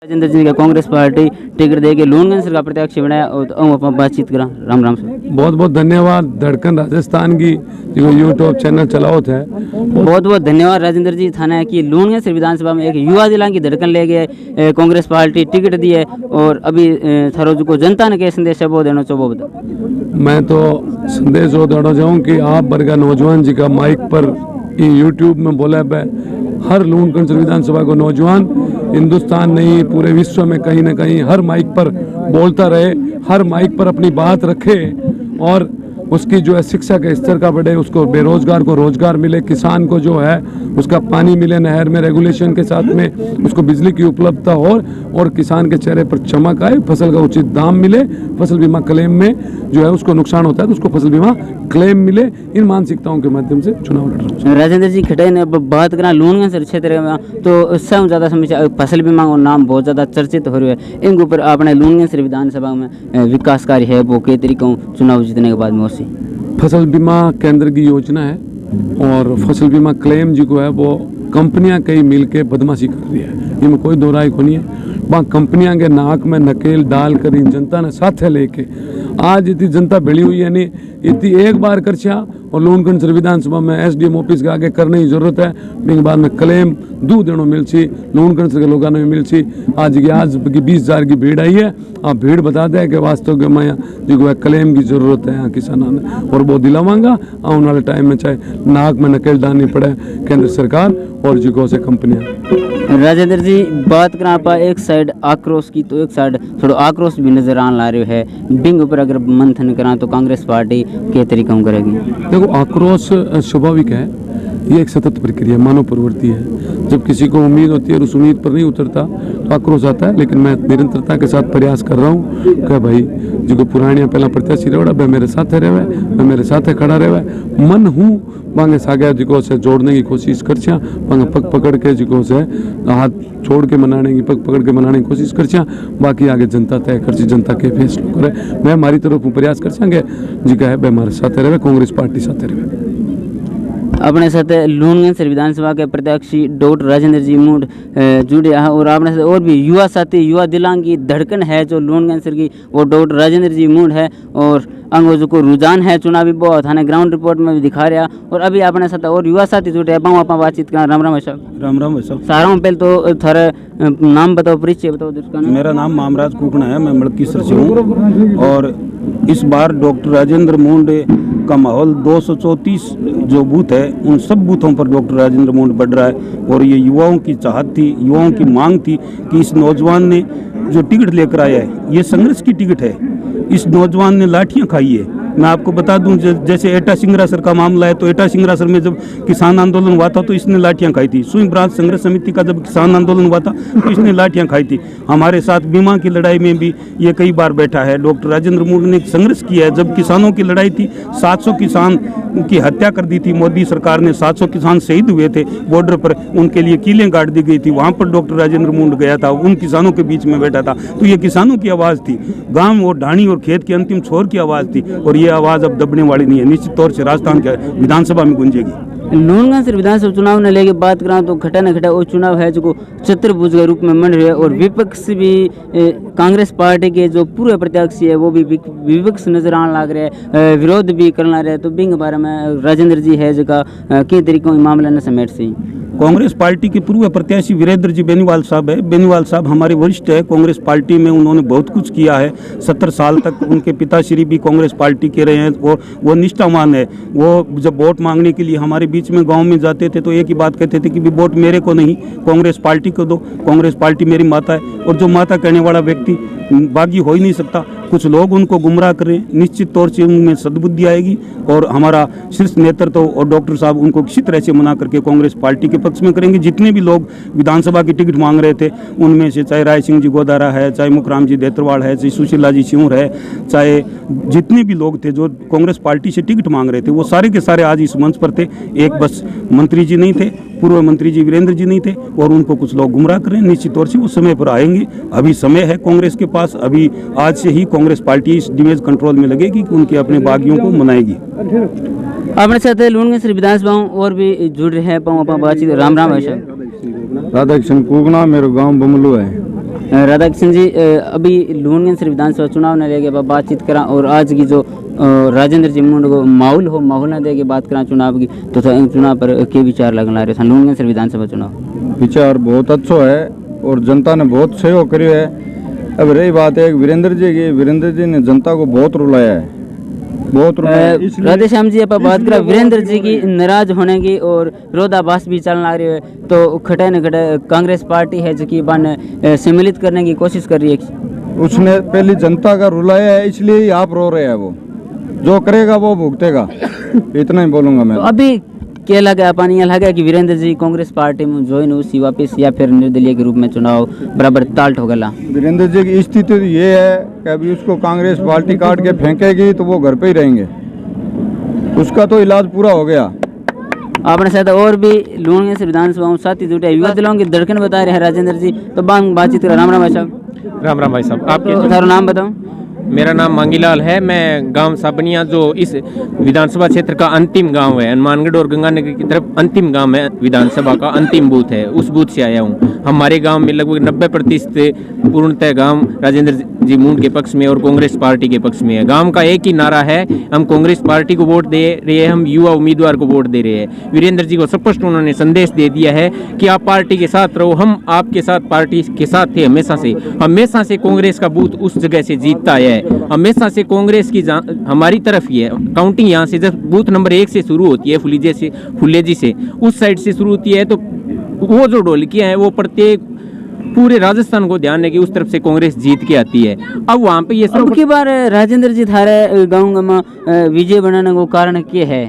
राजेंद्र जी का Congress party ticket देके लूणगंज का प्रत्याशी बनाया और तो बातचीत करा। राम राम से बहुत बहुत धन्यवाद धड़कन राजस्थान की जो यूट्यूब चैनल चलाओ थे। बहुत बहुत धन्यवाद राजेंद्र जी। थाना की लूणगंज विधानसभा में एक युवा दिला की धड़कन ले गए कांग्रेस पार्टी टिकट दी है और अभी थारो को जनता ने क्या संदेश है वो देना चाहो बता। मैं तो संदेश वो देना चाहूँ कि आप वर्गा नौजवान जी का माइक पर यूट्यूब में बोला है हर लूणगंज विधानसभा को नौजवान हिंदुस्तान नहीं पूरे विश्व में कहीं ना कहीं हर माइक पर बोलता रहे, हर माइक पर अपनी बात रखे और उसकी जो है शिक्षा के स्तर का बढ़े, उसको बेरोजगार को रोजगार मिले, किसान को जो है उसका पानी मिले नहर में रेगुलेशन के साथ में, उसको बिजली की उपलब्धता हो और किसान के चेहरे पर चमक आए, फसल का उचित दाम मिले, फसल बीमा क्लेम में जो है उसको नुकसान होता है तो उसको फसल बीमा क्लेम मिले। इन मानसिकताओं के माध्यम से चुनाव लड़ रहा हूँ। राजेंद्र जी खटे ने बात करा लूणगंज क्षेत्र में तो सबसे ज़्यादा समस्या फसल बीमा का नाम बहुत ज़्यादा चर्चित हो रहा है। इनके ऊपर आपने लूणगंज विधानसभा में विकास कार्य है वो कई तरीकों चुनाव जीतने के बाद में उसी फसल बीमा केंद्र की योजना है और फसल बीमा क्लेम जी को है वो कंपनियां कई मिल के बदमाशी कर रही है, इनमें कोई दो राय को नहीं है। वहाँ कंपनियां के नाक में नकेल डाल कर इन जनता ने साथ लेके आज इतनी जनता भिड़ी हुई है नहीं इतनी एक बार कर और लूणगंज विधानसभा में एसडीएम ऑफिस के आगे करने की जरूरत है। बिंग बाद में क्लेम दू दिनों मिल सी लूणगंज के लोगों ने मिल सी आज की 20,000 की भीड़ आई है। आप भीड़ बता दें कि वास्तव में जो क्लेम की जरूरत है यहाँ किसानों ने और वो दिलावांगा आने वाले टाइम में चाहे नाक में नकेल डालनी पड़े केंद्र सरकार और जिको से कंपनियां। राजेंद्र जी बात करा आप एक साइड आक्रोश की तो एक साइड थोड़ा आक्रोश भी नजर आने ला रहे है। बिंग ऊपर अगर मंथन करा तो कांग्रेस पार्टी के तरीका करेगी। देखो आक्रोश स्वाभाविक है, ये एक सतत प्रक्रिया मानव प्रवृत्ति है। जब किसी को उम्मीद होती है और उस उम्मीद पर नहीं उतरता तो आक्रोश आता है, लेकिन मैं निरंतरता के साथ प्रयास कर रहा हूँ कि भाई जो पुरानिया पहला प्रत्याशी रहे वह मेरे साथ रहे, मैं मेरे साथ खड़ा रहे, मन हूँ मांगे सागे जिको से जोड़ने की कोशिश कर मांगे पग पकड़ के जिको से हाथ छोड़ के मनाने की पग पकड़ के मनाने की कोशिश कर बाकी आगे जनता तय कर जनता के फैसलों करे। मैं हमारी तरफ प्रयास कर जी का है हमारे साथ रहे कांग्रेस पार्टी साथ रहे। अपने साथ लूणगंज विधानसभा के प्रत्याशी डॉक्टर राजेंद्र जी मूड जुड़े हैं और अपने साथ और भी युवा साथी युवा दिलांग की धड़कन है जो लूणगंज की वो डॉक्टर राजेंद्र जी मूड है और अंग्रेजों को रुझान है चुनावी बहुत थाने ग्राउंड रिपोर्ट में भी दिखा रहा और अभी अपने साथ और युवा साथी जुटे हैं आप बातचीत करें। राम राम साहब। राम राम साहब। सारा में पहले तो थारे नाम बताओ परिचय बताओ। मेरा नाम मामराज कुकना है, मैं मड़कीसर से हूँ और इस बार डॉक्टर राजेंद्र मूंड का माहौल 234 जो बूथ है उन सब बूथों पर डॉक्टर राजेंद्र मूंड बढ़ रहा है और ये युवाओं की चाहत थी, युवाओं की मांग थी कि इस नौजवान ने जो टिकट लेकर आया है ये संघर्ष की टिकट है। इस नौजवान ने लाठियां खाई है। मैं आपको बता दूं जैसे एटा सिंगरासर का मामला है तो एटा सिंगरासर में जब किसान आंदोलन हुआ था तो इसने लाठियां खाई थी। सुई ब्रांच संघर्ष समिति का जब किसान आंदोलन हुआ था तो इसने लाठियां खाई थी। हमारे साथ बीमा की लड़ाई में भी ये कई बार बैठा है। डॉक्टर राजेंद्र मूंड ने संघर्ष किया है। जब किसानों की लड़ाई थी 700 किसान की हत्या कर दी थी मोदी सरकार ने, 700 किसान शहीद हुए थे बॉर्डर पर, उनके लिए कीलें गाड़ दी गई थी। वहाँ पर डॉक्टर राजेंद्र मूंड गया था, उन किसानों के बीच में बैठा था तो ये किसानों की आवाज़ थी, गाँव और ढाणी और खेत के अंतिम छोर की आवाज़ थी और ये आवाज़ अब दबने वाली नहीं है, निश्चित तौर से राजस्थान के विधानसभा में गूंजेगी। लूणगंज विधानसभा चुनाव ने लेके बात करा तो खटा न खटा वो चुनाव है जो चतुर्भुज के रूप में मन रहे और विपक्ष भी कांग्रेस पार्टी के जो पूरे प्रत्याशी है वो भी विपक्ष नजर आने लग रहे हैं, विरोध भी करना रहे। तो बिंग बारे में राजेंद्र जी है जगह कई तरीकों मामला न समेट सी। कांग्रेस पार्टी के पूर्व प्रत्याशी वीरेंद्र जी बेनीवाल साहब है। बेनीवाल साहब हमारे वरिष्ठ है कांग्रेस पार्टी में, उन्होंने बहुत कुछ किया है। 70 साल तक उनके पिताश्री भी कांग्रेस पार्टी के रहे हैं और वो निष्ठावान है। वो जब वोट मांगने के लिए हमारे बीच में गांव में जाते थे तो एक ही बात कहते थे कि वोट मेरे को नहीं कांग्रेस पार्टी को दो, कांग्रेस पार्टी मेरी माता है। और जो माता कहने वाला व्यक्ति बागी हो ही नहीं सकता। कुछ लोग उनको गुमराह करें, निश्चित तौर से उनमें सद्बुद्धि आएगी और हमारा शीर्ष नेतृत्व और डॉक्टर साहब उनको किसी तरह से मना करके कांग्रेस पार्टी के पक्ष में करेंगे। जितने भी लोग विधानसभा की टिकट मांग रहे थे उनमें से चाहे राय सिंह जी गोदारा है, चाहे मुखराम जी देत्रवाड़ है, चाहे सुशीला जी सिंह है, चाहे जितने भी लोग थे जो कांग्रेस पार्टी से टिकट मांग रहे थे वो सारे के सारे आज इस मंच पर थे। एक बस मंत्री जी नहीं थे, पूर्व मंत्री जी वीरेंद्र जी नहीं थे और उनको कुछ लोग गुमराह कर रहे हैं। निश्चित तौर से वो समय पर आएंगे। अभी समय है कांग्रेस के पास, अभी आज से ही कांग्रेस पार्टी इस डैमेज कंट्रोल में लगेगी कि उनके अपने बागियों को मनाएगी। अपने साथ लूणगंज विधानसभा और भी जुड़ रहे हैं बातचीत। राम राम है राधा कृष्ण कुकना, मेरा गाँव बमलू है। राधाकिशन जी, अभी लूणगंज विधानसभा चुनाव ने लेके बातचीत करा और आज की जो राजेंद्र जी मुंड को माहौल न दे के बात करा चुनाव की, तो चुनाव पर के विचार लगन ला रहे थे लूणगंज विधानसभा चुनाव? विचार बहुत अच्छा है और जनता ने बहुत सहयोग करियो है। अब रही बात है वीरेंद्र जी की, वीरेंद्र जी ने जनता को बहुत रुलाया है, बहुत रुलाया है। राधेश्याम जी, आप बात करा वीरेंद्र जी की नाराज होने की और विरोधाभास भी चलने आ रही है, तो खटे न खटे कांग्रेस पार्टी है जो कि बन सम्मिलित करने की कोशिश कर रही है। उसने पहली जनता का रुलाया है, इसलिए ही आप रो रहे हैं। वो जो करेगा वो भुगतेगा, इतना ही बोलूंगा मैं। तो अभी क्या लगा अपन, ये लगा कि वीरेंद्र जी कांग्रेस पार्टी में ज्वाइन हुई वापस, या फिर निर्दलीय के रूप में चुनाव बराबर ताल ठोकला? वीरेंद्र जी की स्थिति ये है कि अभी उसको कांग्रेस पार्टी काट के फेंकेगी तो वो घर पे ही रहेंगे, उसका तो इलाज पूरा हो गया। आपने शायद और भी लूणगंज विधानसभा साथी जुटे युवा दिलों की धड़कन बता रहे हैं राजेंद्र जी, तो बातचीत कर। राम राम भाई साहब। राम राम भाई साहब। आपके तो सारा नाम बताओ। मेरा नाम मांगीलाल है। मैं गांव साबनिया, जो इस विधानसभा क्षेत्र का अंतिम गांव है, हनुमानगढ़ और गंगानगर की तरफ अंतिम गांव है, विधानसभा का अंतिम बूथ है, उस बूथ से आया हूं। हमारे गांव में लगभग 90% पूर्णतः गांव राजेंद्र जी मुंड के पक्ष में और कांग्रेस पार्टी के पक्ष में है। गांव का एक ही नारा है, हम कांग्रेस पार्टी को वोट दे रहे हैं, हम युवा उम्मीदवार को वोट दे रहे हैं। वीरेंद्र जी को स्पष्ट उन्होंने संदेश दे दिया है कि आप पार्टी के साथ रहो, हम आपके साथ पार्टी के साथ थे हमेशा से कांग्रेस का बूथ उस जगह से जीतता है, हमेशा से कांग्रेस की हमारी तरफ ही है। काउंटिंग यहाँ से जब बूथ नंबर 1 से शुरू होती है, फुलेजी से उस साइड से शुरू होती है, तो वो जो ढोलकियां हैं वो प्रत्येक पूरे राजस्थान को ध्यान है कि उस तरफ से कांग्रेस जीत के आती है। अब वहाँ पे ये अब की बार राजेंद्र जी थारे गाँव में विजय बनाने को कारण क्या है?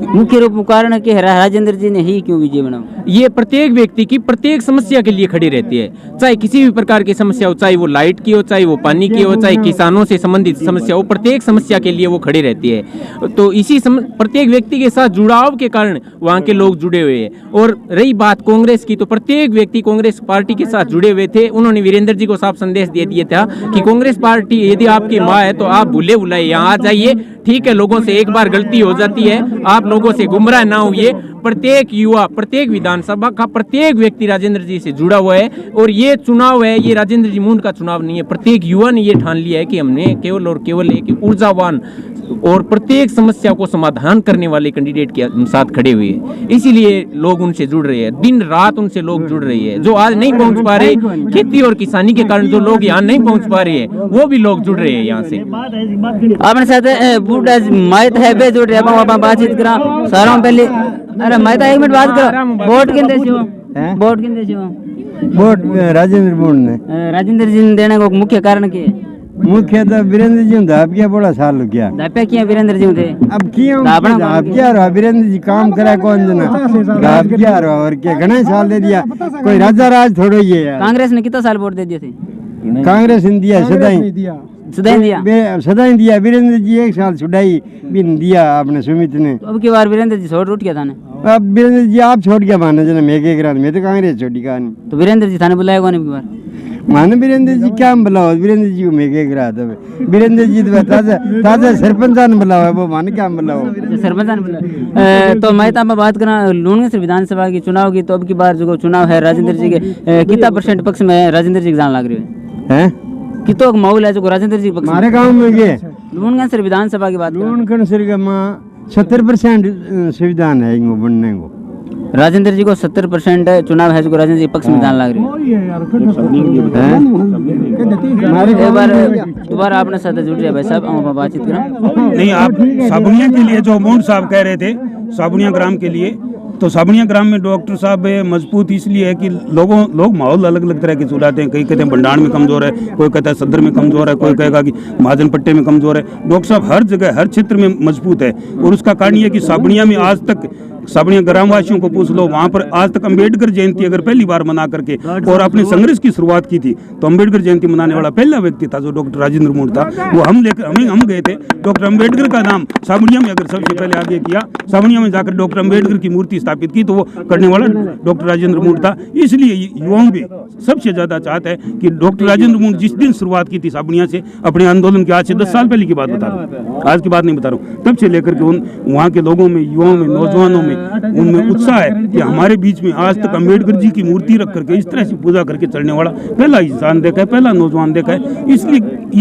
मुख्य रूप में कारण क्या है? राजेंद्र जी ने ही क्यों विजय बनाओ? ये प्रत्येक व्यक्ति की प्रत्येक समस्या के लिए खड़ी रहती है, चाहे किसी भी प्रकार की समस्या हो, चाहे वो लाइट की हो, चाहे वो पानी की हो, चाहे किसानों से संबंधित समस्या हो, प्रत्येक समस्या के लिए वो खड़ी रहती है। तो इसी प्रत्येक व्यक्ति के साथ जुड़ाव के कारण वहाँ के लोग जुड़े हुए हैं। और रही बात कांग्रेस की, तो प्रत्येक व्यक्ति कांग्रेस पार्टी के साथ जुड़े हुए थे। उन्होंने वीरेंद्र जी को साफ संदेश दे दिया था कि कांग्रेस पार्टी यदि आपकी माँ है तो आप भूले भुलाए यहाँ आ जाइए, ठीक है, लोगों से एक बार गलती हो जाती है, आप लोगों से गुमराह ना होइए। प्रत्येक युवा, प्रत्येक विधानसभा का प्रत्येक व्यक्ति राजेंद्र जी से जुड़ा हुआ है और ये चुनाव है, ये राजेंद्र जी मुंड का चुनाव नहीं है। प्रत्येक युवा ने ये ठान लिया है कि हमने केवल और केवल एक ऊर्जावान और प्रत्येक समस्या को समाधान करने वाले कैंडिडेट के साथ खड़े हुए हैं, इसीलिए लोग उनसे जुड़ रहे हैं, दिन रात उनसे लोग जुड़ रहे हैं। जो आज नहीं पहुंच पा रहे खेती और किसानी के कारण, जो लोग यहाँ नहीं पहुंच पा रहे हैं, वो भी लोग जुड़ रहे हैं यहाँ से। आपने साथ बूढ़ा माइत है बे जुड़ रहे बातचीत करा सारा पहले। अरे माइत एक मिनट बात करो। वोट किन देसी हो? वोट किन देसी हो? वोट राजेंद्र मुंड ने। राजेंद्र जी ने देने को मुख्य कारण क्या है? मुख्य तो वीरेंद्र जी धाप किया बड़ा साल हो गया। धापे किया वीरेंद्र जी थे? अब किया धाप किया रहा वीरेंद्र जी काम करा कौन जना धाप किया रहा और क्या घना साल दे दिया, कोई राजा राज थोड़ा ही है। कांग्रेस ने कितना साल वोट दे दिए थे? कांग्रेस ने दिया सदाई दिया दिया। वीरेंद्र जी 1 साल छुड़ाई भी दिया आपने सुमित ने। तो अब की बार वीरेंद्र जी छोड़ उठ गया था ना? अब वीरेंद्र जी आप छोड़ के माना जना मैं के करा, मैं तो कांग्रेस छोड़ी कहा नहीं। तो वीरेंद्र जी थाने बुलाया कौन बार? माने वीरेंद्र जी क्या बुलाओ, वीरेंद्र जी को मैं के करा था। वीरेंद्र जी तो ताजा सरपंच ने बुलाओ है, वो माने क्या बुलाओ सरपंच ने बुलाया। तो मैं तो बात करा लूणगंज विधानसभा की चुनाव की, तो अब की बार जो चुनाव है राजेंद्र जी के कितना % पक्ष में राजेंद्र जी एग्जाम लग रही है? कितो माहौल है जो राजेंद्र जी पक्ष? हमारे गांव में ये लूणगंज विधानसभा की बात, लूणगंज 70% सुविधा है इनको बनने को। राजेंद्र जी को 70% चुनाव है जो राजेंद्र जी पक्ष में दान लग रही है। एक बार दोबारा आपने साथ जुड़ रहे भाई साहब, हम बातचीत करें। नहीं, आप साबुनिया के लिए जो मुंड साहब कह रहे थे, साबुनिया ग्राम के लिए, तो साबुनिया ग्राम में डॉक्टर साहब मजबूत इसलिए है कि लोग माहौल अलग अलग तरह के सुनाते हैं। कई कहते हैं भंडार में कमजोर है, कोई कहता है सदर में कमजोर है, कोई कहेगा कि महाजन पट्टे में कमजोर है। डॉक्टर साहब हर जगह हर क्षेत्र में मजबूत है और उसका कारण ये कि साबुनिया में आज तक, साबुनिया ग्रामवासियों को पूछ लो, वहाँ पर आज तक अम्बेडकर जयंती अगर पहली बार मना करके और अपने संघर्ष की शुरुआत की थी, तो अम्बेडकर जयंती मनाने वाला पहला व्यक्ति था जो डॉक्टर राजेंद्र मुंड था। वो हम गए थे, डॉक्टर अम्बेडकर का नाम साबुनिया में अगर सबसे पहले आगे किया, साबुनिया में जाकर डॉक्टर अम्बेडकर की मूर्ति स्थापित की तो वो करने वाला डॉक्टर राजेंद्र मूड था। इसलिए युवाओं में सबसे ज़्यादा चाहता है कि डॉक्टर राजेंद्र मूड जिस दिन शुरुआत की थी साबुनिया से अपने आंदोलन की, आज से 10 साल पहले की बात बता रहा हूँ, आज की बात नहीं बता रहा हूँ, तब से लेकर के उन वहाँ के लोगों में, युवाओं में, नौजवानों में, उनमें उत्साह है कि हमारे बीच में आज तक अम्बेडकर जी की मूर्ति रख करके इस तरह से पूजा करके चलने वाला पहला इंसान देखा है, पहला नौजवान देखा है। इसलिए ये